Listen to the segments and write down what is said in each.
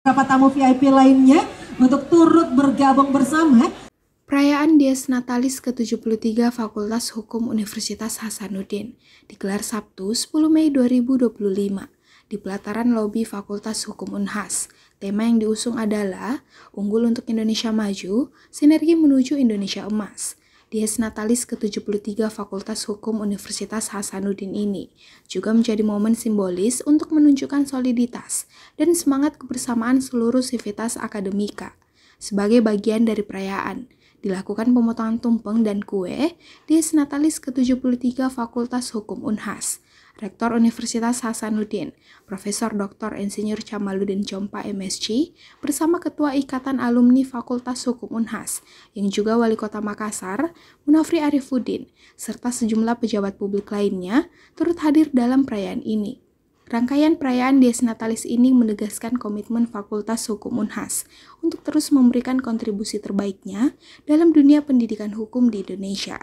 beberapa tamu VIP lainnya untuk turut bergabung bersama. Perayaan Dies Natalis ke-73 Fakultas Hukum Universitas Hasanuddin digelar Sabtu 10 Mei 2025 di pelataran lobi Fakultas Hukum Unhas. Tema yang diusung adalah Unggul untuk Indonesia Maju, Sinergi Menuju Indonesia Emas. Dies Natalis ke-73 Fakultas Hukum Universitas Hasanuddin ini juga menjadi momen simbolis untuk menunjukkan soliditas dan semangat kebersamaan seluruh sivitas akademika. Sebagai bagian dari perayaan, dilakukan pemotongan tumpeng dan kue Dies Natalis ke-73 Fakultas Hukum Unhas. Rektor Universitas Hasanuddin, Profesor Dr. Insinyur Jamaluddin Chompa MSc, bersama Ketua Ikatan Alumni Fakultas Hukum Unhas, yang juga Wali Kota Makassar, Munafri Arifuddin, serta sejumlah pejabat publik lainnya, turut hadir dalam perayaan ini. Rangkaian perayaan Dies Natalis ini menegaskan komitmen Fakultas Hukum Unhas untuk terus memberikan kontribusi terbaiknya dalam dunia pendidikan hukum di Indonesia.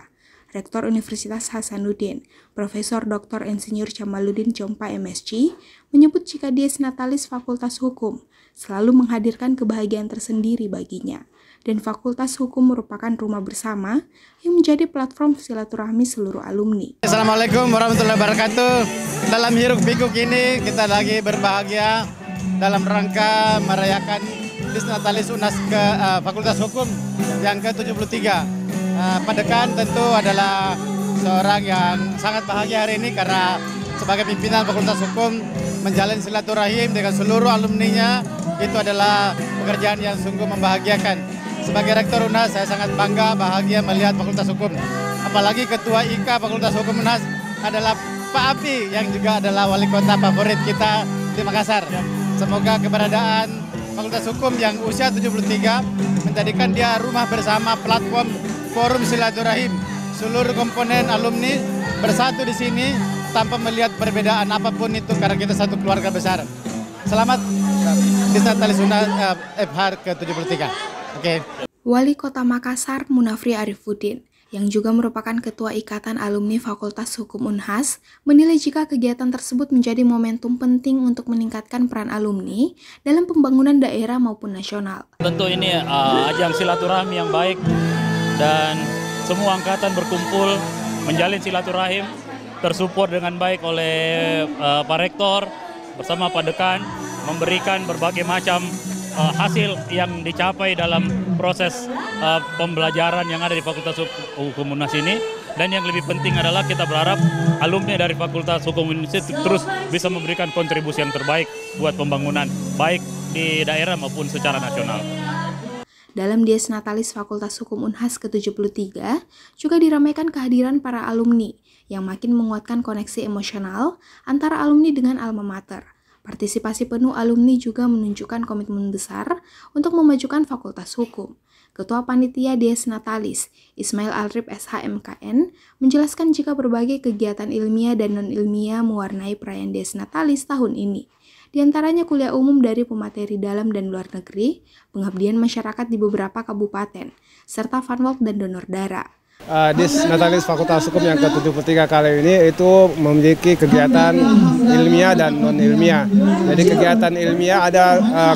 Rektor Universitas Hasanuddin, Profesor Dr. Insinyur Jamaluddin Chompa MSc, menyebut jika Dies Natalis Fakultas Hukum selalu menghadirkan kebahagiaan tersendiri baginya, dan Fakultas Hukum merupakan rumah bersama yang menjadi platform silaturahmi seluruh alumni. Assalamualaikum warahmatullahi wabarakatuh. Dalam hiruk pikuk ini kita lagi berbahagia dalam rangka merayakan Dies Natalis Unhas ke Fakultas Hukum yang ke-73. Padekan tentu adalah seorang yang sangat bahagia hari ini karena sebagai pimpinan Fakultas Hukum menjalin silaturahim dengan seluruh alumninya itu adalah pekerjaan yang sungguh membahagiakan. Sebagai Rektor Unhas saya sangat bangga bahagia melihat Fakultas Hukum. Apalagi Ketua IK Fakultas Hukum Unhas adalah Pak Abi yang juga adalah wali kota favorit kita di Makassar. Semoga keberadaan Fakultas Hukum yang usia 73 menjadikan dia rumah bersama platform forum silaturahim. Seluruh komponen alumni bersatu di sini tanpa melihat perbedaan apapun itu karena kita satu keluarga besar. Selamat Dies Natalis Unhas FH ke-73. Oke. Wali Kota Makassar Munafri Arifuddin, yang juga merupakan Ketua Ikatan Alumni Fakultas Hukum Unhas, menilai jika kegiatan tersebut menjadi momentum penting untuk meningkatkan peran alumni dalam pembangunan daerah maupun nasional. Tentu ini ajang silaturahmi yang baik dan semua angkatan berkumpul menjalin silaturahim, tersupport dengan baik oleh Pak Rektor bersama Pak Dekan, memberikan berbagai macam hasil yang dicapai dalam proses pembelajaran yang ada di Fakultas Hukum Unhas ini. Dan yang lebih penting adalah kita berharap alumni dari Fakultas Hukum Unhas terus bisa memberikan kontribusi yang terbaik buat pembangunan baik di daerah maupun secara nasional. Dalam Dies Natalis Fakultas Hukum Unhas ke-73 juga diramaikan kehadiran para alumni yang makin menguatkan koneksi emosional antara alumni dengan alma mater. Partisipasi penuh alumni juga menunjukkan komitmen besar untuk memajukan Fakultas Hukum. Ketua Panitia Dies Natalis, Ismail Alrib SHMKN, menjelaskan jika berbagai kegiatan ilmiah dan non-ilmiah mewarnai perayaan Dies Natalis tahun ini. Di antaranya kuliah umum dari pemateri dalam dan luar negeri, pengabdian masyarakat di beberapa kabupaten, serta funwalk dan donor darah. Dies Natalis Fakultas Hukum yang ke-73 kali ini itu memiliki kegiatan ilmiah dan non-ilmiah. Jadi kegiatan ilmiah ada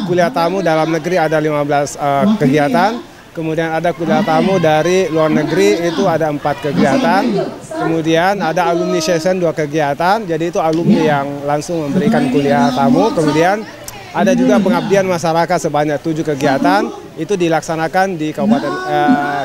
kuliah tamu dalam negeri ada 15 kegiatan. Kemudian ada kuliah tamu dari luar negeri itu ada 4 kegiatan. Kemudian ada alumni session 2 kegiatan. Jadi itu alumni yang langsung memberikan kuliah tamu. Kemudian ada juga pengabdian masyarakat sebanyak 7 kegiatan. Itu dilaksanakan di Kabupaten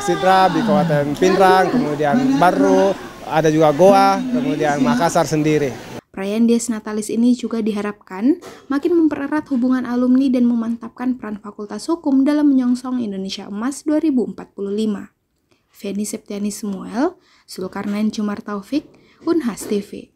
Sidrap, di Kabupaten Pindrang, kemudian Baru, ada juga Goa, kemudian Makassar sendiri. Perayaan Dies Natalis ini juga diharapkan makin mempererat hubungan alumni dan memantapkan peran Fakultas Hukum dalam menyongsong Indonesia Emas 2045. Feni Septiani Samuel, Zulkarnain Jumar Taufik, Unhas TV.